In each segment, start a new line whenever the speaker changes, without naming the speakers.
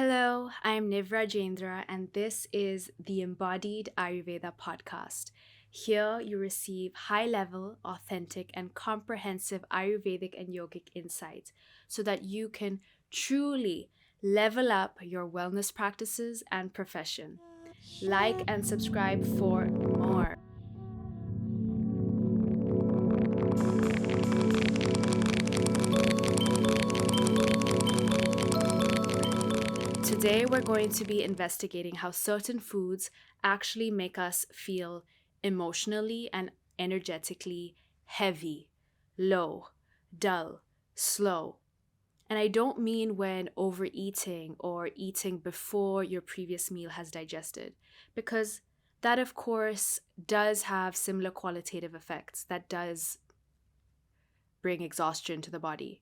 Hello, I'm Nivra Jendra, and this is the Embodied Ayurveda podcast. Here you receive high level, authentic, and comprehensive Ayurvedic and yogic insights so that you can truly level up your wellness practices and profession. Like and subscribe for more. Today, we're going to be investigating how certain foods actually make us feel emotionally and energetically heavy, low, dull, slow. And I don't mean when overeating or eating before your previous meal has digested, because that, of course, does have similar qualitative effects. That does bring exhaustion to the body.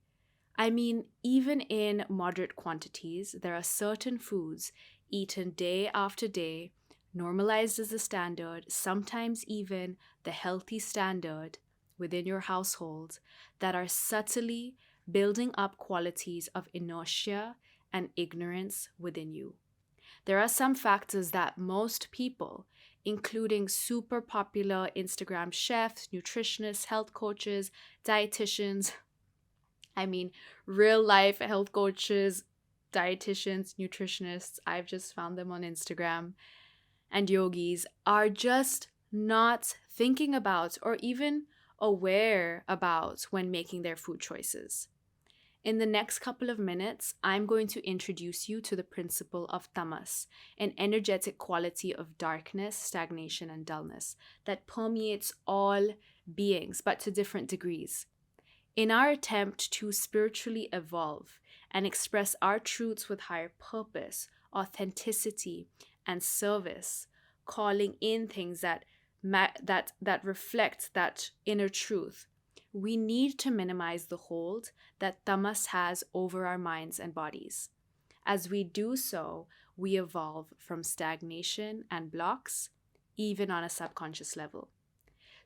I mean, even in moderate quantities, there are certain foods eaten day after day, normalized as the standard, sometimes even the healthy standard within your household, that are subtly building up qualities of inertia and ignorance within you. There are some factors that most people, including super popular Instagram chefs, nutritionists, health coaches, dietitians, real life health coaches, dietitians, nutritionists, I've just found them on Instagram, and yogis are just not thinking about or even aware about when making their food choices. In the next couple of minutes, I'm going to introduce you to the principle of tamas, an energetic quality of darkness, stagnation, and dullness that permeates all beings, but to different degrees. In our attempt to spiritually evolve and express our truths with higher purpose, authenticity, and service, calling in things that reflect that inner truth, we need to minimize the hold that tamas has over our minds and bodies. As we do so, we evolve from stagnation and blocks, even on a subconscious level.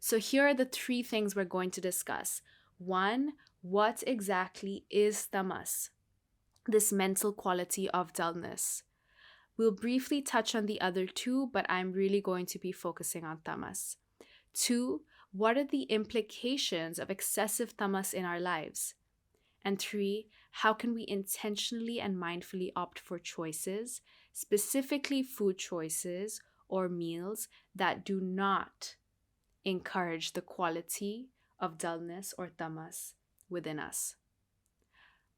So here are the three things we're going to discuss. One, what exactly is tamas? This mental quality of dullness. We'll briefly touch on the other two, but I'm really going to be focusing on tamas. Two, what are the implications of excessive tamas in our lives? And three, how can we intentionally and mindfully opt for choices, specifically food choices or meals that do not encourage the quality of dullness or tamas within us?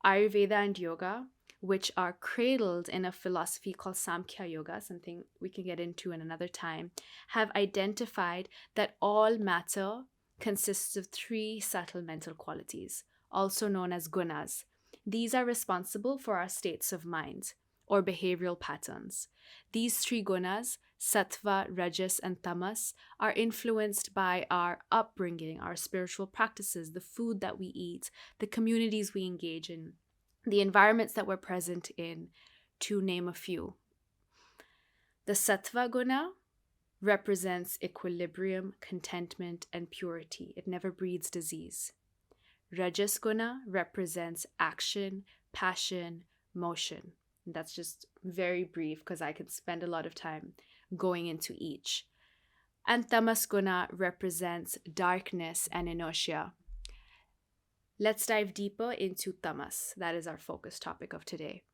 Ayurveda and yoga, which are cradled in a philosophy called Samkhya Yoga, something we can get into in another time, have identified that all matter consists of three subtle mental qualities, also known as gunas. These are responsible for our states of mind or behavioral patterns. These three gunas, sattva, rajas, and tamas, are influenced by our upbringing, our spiritual practices, the food that we eat, the communities we engage in, the environments that we're present in, to name a few. The sattva guna represents equilibrium, contentment, and purity. It never breeds disease. Rajas guna represents action, passion, motion. And that's just very brief because I could spend a lot of time going into each. And tamas guna represents darkness and inertia. Let's dive deeper into tamas. That is our focus topic of today.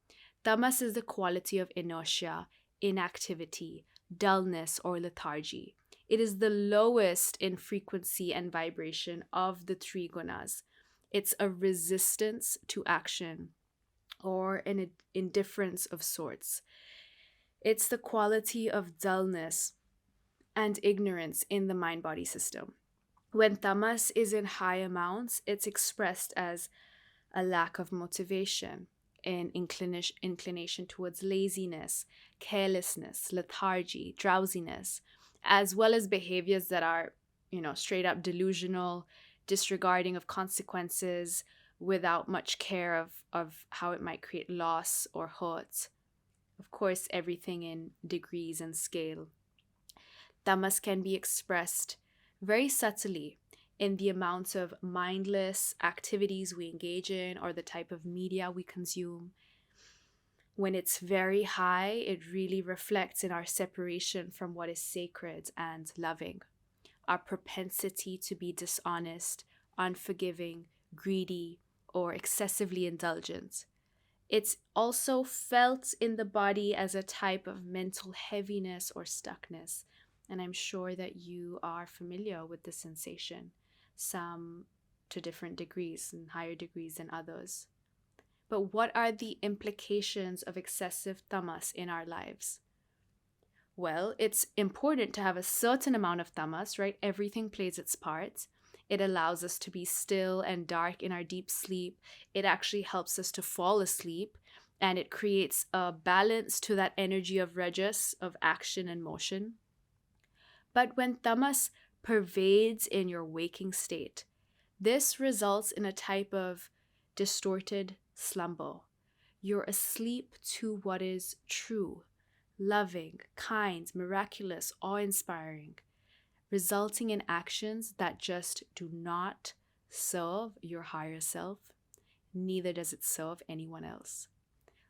Tamas is the quality of inertia, inactivity, dullness, or lethargy. It is the lowest in frequency and vibration of the three gunas. It's a resistance to action or an indifference of sorts. It's the quality of dullness and ignorance in the mind-body system. When tamas is in high amounts, it's expressed as a lack of motivation, an inclination towards laziness, carelessness, lethargy, drowsiness, as well as behaviors that are, straight up delusional, disregarding of consequences, without much care of how it might create loss or hurt. Of course, everything in degrees and scale. Tamas can be expressed very subtly in the amount of mindless activities we engage in or the type of media we consume. When it's very high, it really reflects in our separation from what is sacred and loving, our propensity to be dishonest, unforgiving, greedy, or excessively indulgent. It's also felt in the body as a type of mental heaviness or stuckness. And I'm sure that you are familiar with the sensation, some to different degrees and higher degrees than others. But what are the implications of excessive tamas in our lives? Well, it's important to have a certain amount of tamas, right? Everything plays its part. It allows us to be still and dark in our deep sleep. It actually helps us to fall asleep, and it creates a balance to that energy of rajas, of action and motion. But when tamas pervades in your waking state, this results in a type of distorted slumber. You're asleep to what is true, loving, kind, miraculous, awe-inspiring, resulting in actions that just do not serve your higher self, neither does it serve anyone else.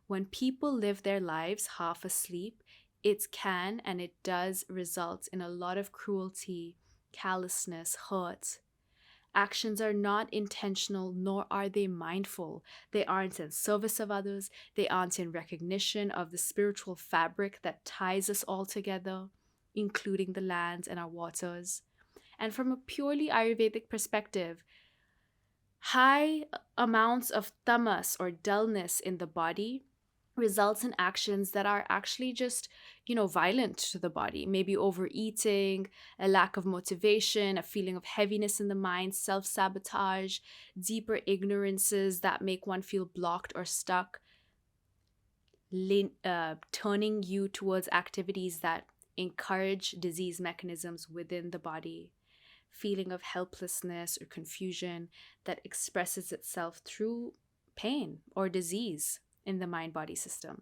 When people live their lives half asleep, it can and it does result in a lot of cruelty, callousness, hurt. Actions are not intentional, nor are they mindful. They aren't in service of others. They aren't in recognition of the spiritual fabric that ties us all together, including the land and our waters. And from a purely Ayurvedic perspective, high amounts of tamas or dullness in the body results in actions that are actually just, violent to the body. Maybe overeating, a lack of motivation, a feeling of heaviness in the mind, self-sabotage, deeper ignorances that make one feel blocked or stuck, turning you towards activities that encourage disease mechanisms within the body, feeling of helplessness or confusion that expresses itself through pain or disease in the mind-body system.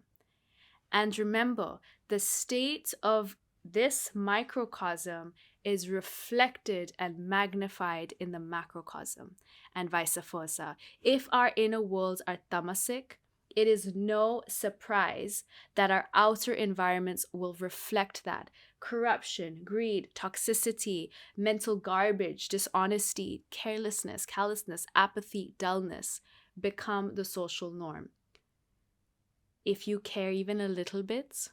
And remember, the state of this microcosm is reflected and magnified in the macrocosm, and vice versa. If our inner worlds are tamasic, it is no surprise that our outer environments will reflect that. Corruption, greed, toxicity, mental garbage, dishonesty, carelessness, callousness, apathy, dullness become the social norm. If you care even a little bit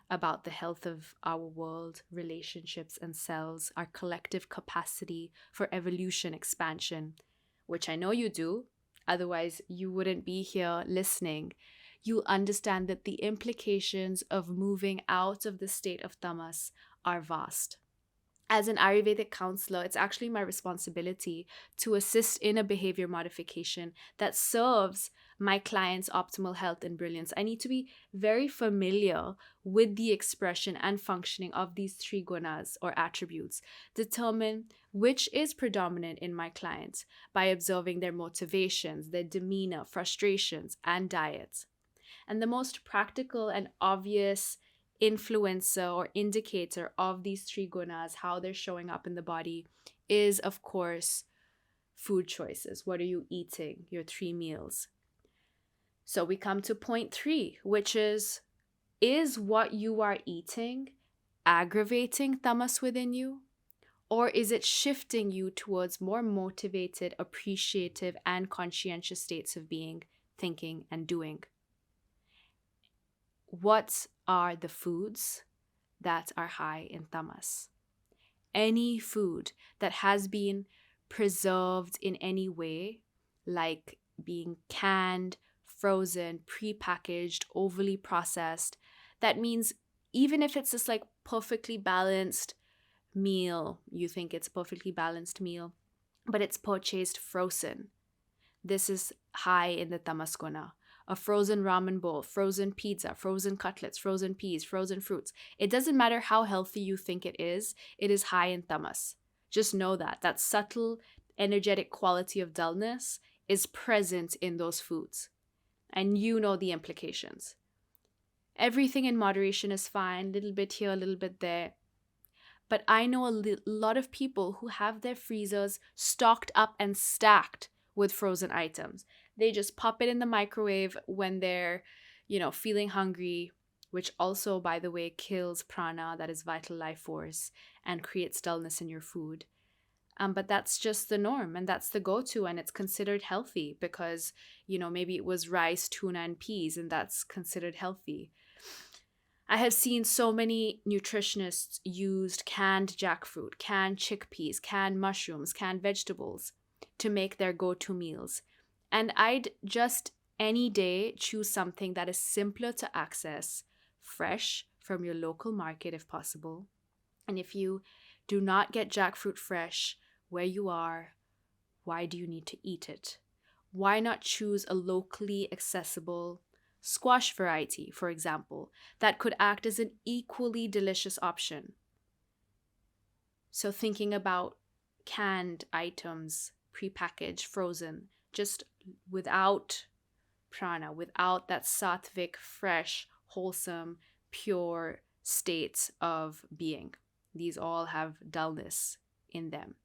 about the health of our world, relationships and cells, our collective capacity for evolution, expansion, which I know you do, otherwise you wouldn't be here listening, you'll understand that the implications of moving out of the state of tamas are vast. As an Ayurvedic counselor, it's actually my responsibility to assist in a behavior modification that serves my clients' optimal health and brilliance. I need to be very familiar with the expression and functioning of these three gunas or attributes, determine which is predominant in my clients by observing their motivations, their demeanor, frustrations, and diet. And the most practical and obvious influencer or indicator of these three gunas, how they're showing up in the body, is of course food choices. What are you eating? Your 3 meals. So we come to point 3, which is what you are eating aggravating tamas within you, or is it shifting you towards more motivated, appreciative, and conscientious states of being, thinking, and doing? What are the foods that are high in tamas? Any food that has been preserved in any way, like being canned, frozen, prepackaged, overly processed, that means even if it's this like perfectly balanced meal, you think it's a perfectly balanced meal, but it's purchased frozen, this is high in the tamas guna. A frozen ramen bowl, frozen pizza, frozen cutlets, frozen peas, frozen fruits. It doesn't matter how healthy you think it is high in tamas. Just know that subtle, energetic quality of dullness is present in those foods. And you know the implications. Everything in moderation is fine, a little bit here, a little bit there. But I know a lot of people who have their freezers stocked up and stacked with frozen items. They just pop it in the microwave when they're, feeling hungry, which also, by the way, kills prana, that is vital life force, and creates dullness in your food. But that's just the norm, and that's the go-to, and it's considered healthy because, maybe it was rice, tuna, and peas, and that's considered healthy. I have seen so many nutritionists used canned jackfruit, canned chickpeas, canned mushrooms, canned vegetables to make their go-to meals. And I'd just any day choose something that is simpler to access, fresh from your local market if possible. And if you do not get jackfruit fresh where you are, why do you need to eat it? Why not choose a locally accessible squash variety, for example, that could act as an equally delicious option? So thinking about canned items, prepackaged, frozen, just without prana, without that sattvic, fresh, wholesome, pure state of being. These all have dullness in them.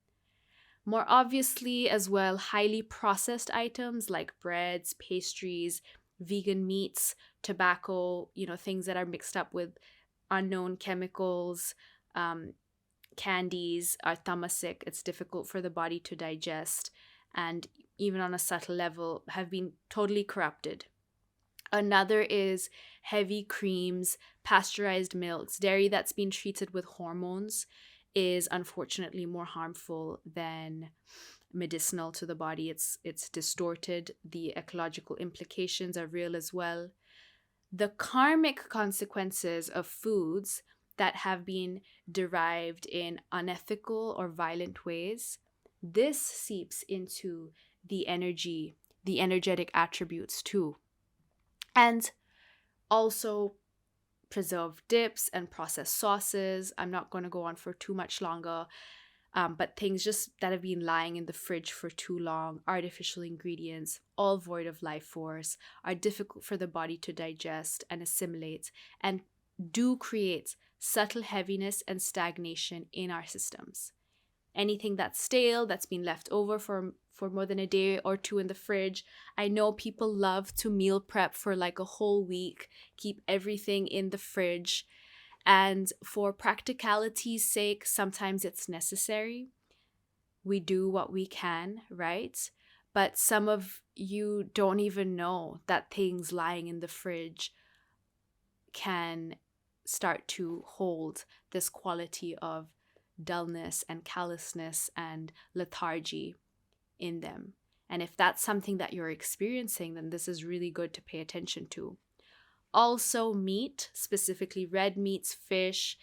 More obviously as well, highly processed items like breads, pastries, vegan meats, tobacco, things that are mixed up with unknown chemicals, candies are tamasic. It's difficult for the body to digest, and even on a subtle level have been totally corrupted. Another is heavy creams, pasteurized milks, dairy that's been treated with hormones is unfortunately more harmful than medicinal to the body. It's distorted. The ecological implications are real as well. The karmic consequences of foods that have been derived in unethical or violent ways, this seeps into the energetic attributes too. And also preserved dips and processed sauces. I'm not going to go on for too much longer, but things just that have been lying in the fridge for too long, artificial ingredients, all void of life force, are difficult for the body to digest and assimilate, and do create subtle heaviness and stagnation in our systems. Anything that's stale, that's been left over for more than a day or two in the fridge. I know people love to meal prep for like a whole week, keep everything in the fridge. And for practicality's sake, sometimes it's necessary. We do what we can, right? But some of you don't even know that things lying in the fridge can start to hold this quality of dullness and callousness and lethargy in them. And if that's something that you're experiencing, then this is really good to pay attention to. Also, meat, specifically red meats, fish,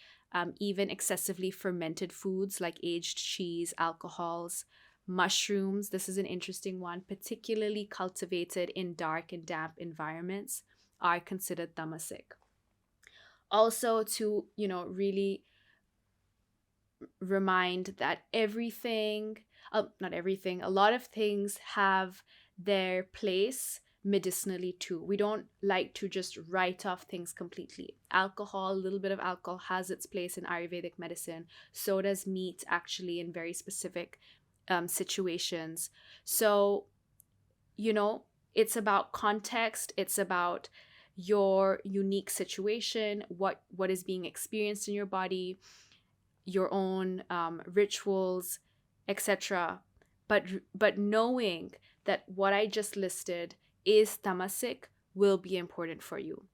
even excessively fermented foods like aged cheese, alcohols, mushrooms. This is an interesting one, particularly cultivated in dark and damp environments, are considered tamasic. Also, to, really remind that not everything, a lot of things have their place medicinally too. We don't like to just write off things completely. Alcohol, a little bit of alcohol has its place in Ayurvedic medicine. So does meat, actually, in very specific situations. So, it's about context. It's about your unique situation, what is being experienced in your body, your own rituals, etc. But knowing that what I just listed is tamasic will be important for you.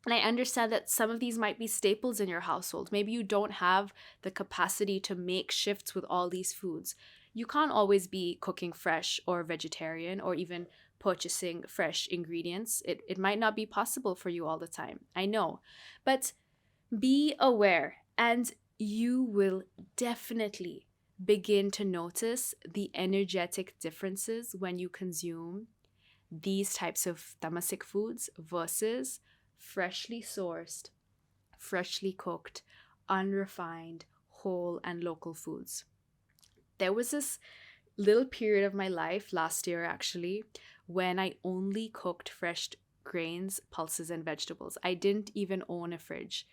And I understand that some of these might be staples in your household. Maybe you don't have the capacity to make shifts with all these foods. You can't always be cooking fresh or vegetarian or even purchasing fresh ingredients. It might not be possible for you all the time. I know. But be aware, and you will definitely begin to notice the energetic differences when you consume these types of tamasic foods versus freshly sourced, freshly cooked, unrefined, whole and local foods. There was this little period of my life last year, actually, when I only cooked fresh grains, pulses, and vegetables. I didn't even own a fridge.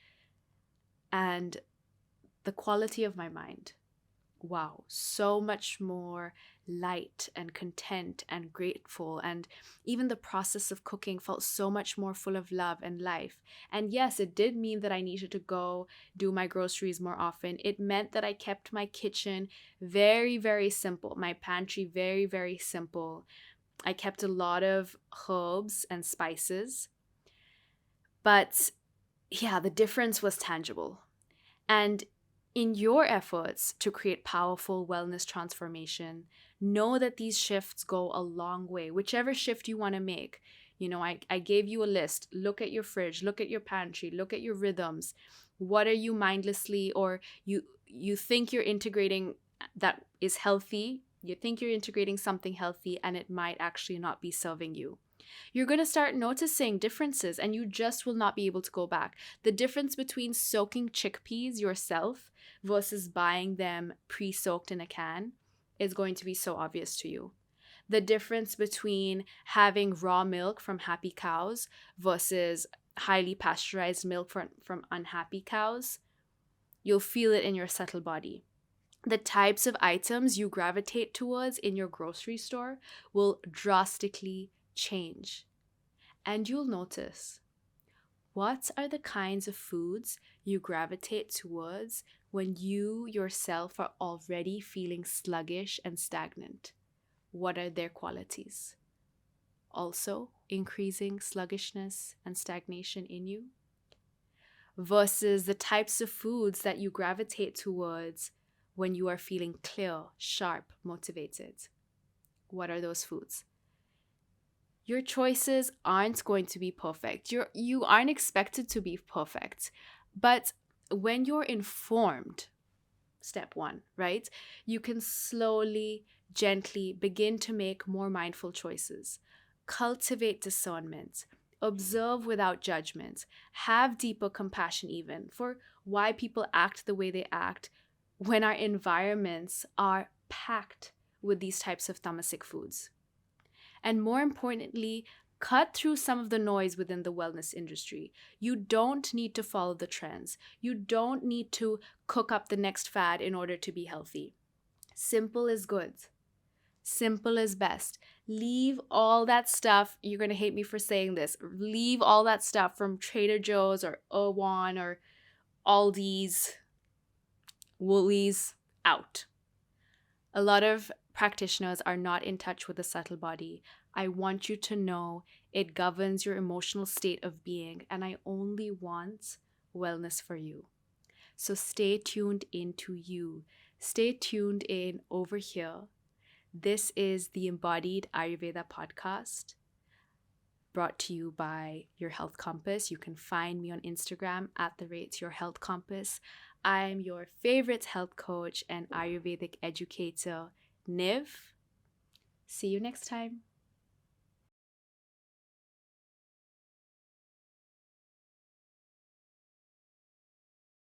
And the quality of my mind wow, so much more light and content and grateful. And even the process of cooking felt so much more full of love and life. And yes, it did mean that I needed to go do my groceries more often. It meant that I kept my kitchen very, very simple, my pantry very, very simple. I kept a lot of herbs and spices. But yeah, the difference was tangible. And in your efforts to create powerful wellness transformation, know that these shifts go a long way, whichever shift you want to make. I gave you a list. Look at your fridge, look at your pantry, look at your rhythms. What are you mindlessly, or you think you're integrating that is healthy? You think you're integrating something healthy and it might actually not be serving you. You're going to start noticing differences and you just will not be able to go back. The difference between soaking chickpeas yourself versus buying them pre-soaked in a can is going to be so obvious to you. The difference between having raw milk from happy cows versus highly pasteurized milk from unhappy cows, you'll feel it in your subtle body. The types of items you gravitate towards in your grocery store will drastically change. And you'll notice, what are the kinds of foods you gravitate towards when you yourself are already feeling sluggish and stagnant? What are their qualities? Also, increasing sluggishness and stagnation in you? Versus the types of foods that you gravitate towards when you are feeling clear, sharp, motivated. What are those foods? Your choices aren't going to be perfect. You aren't expected to be perfect. But when you're informed, step one, right? You can slowly, gently begin to make more mindful choices. Cultivate discernment. Observe without judgment. Have deeper compassion even for why people act the way they act when our environments are packed with these types of tamasic foods. And more importantly, cut through some of the noise within the wellness industry. You don't need to follow the trends. You don't need to cook up the next fad in order to be healthy. Simple is good. Simple is best. Leave all that stuff. You're going to hate me for saying this. Leave all that stuff from Trader Joe's or Juan or Aldi's, Woolies out. A lot of practitioners are not in touch with the subtle body. I want you to know it governs your emotional state of being, and I only want wellness for you. So stay tuned into you. Stay tuned in over here. This is the Embodied Ayurveda podcast, brought to you by Your Health Compass. You can find me on Instagram at @YourHealthCompass. I'm your favorite health coach and Ayurvedic educator, Niv. See you next time.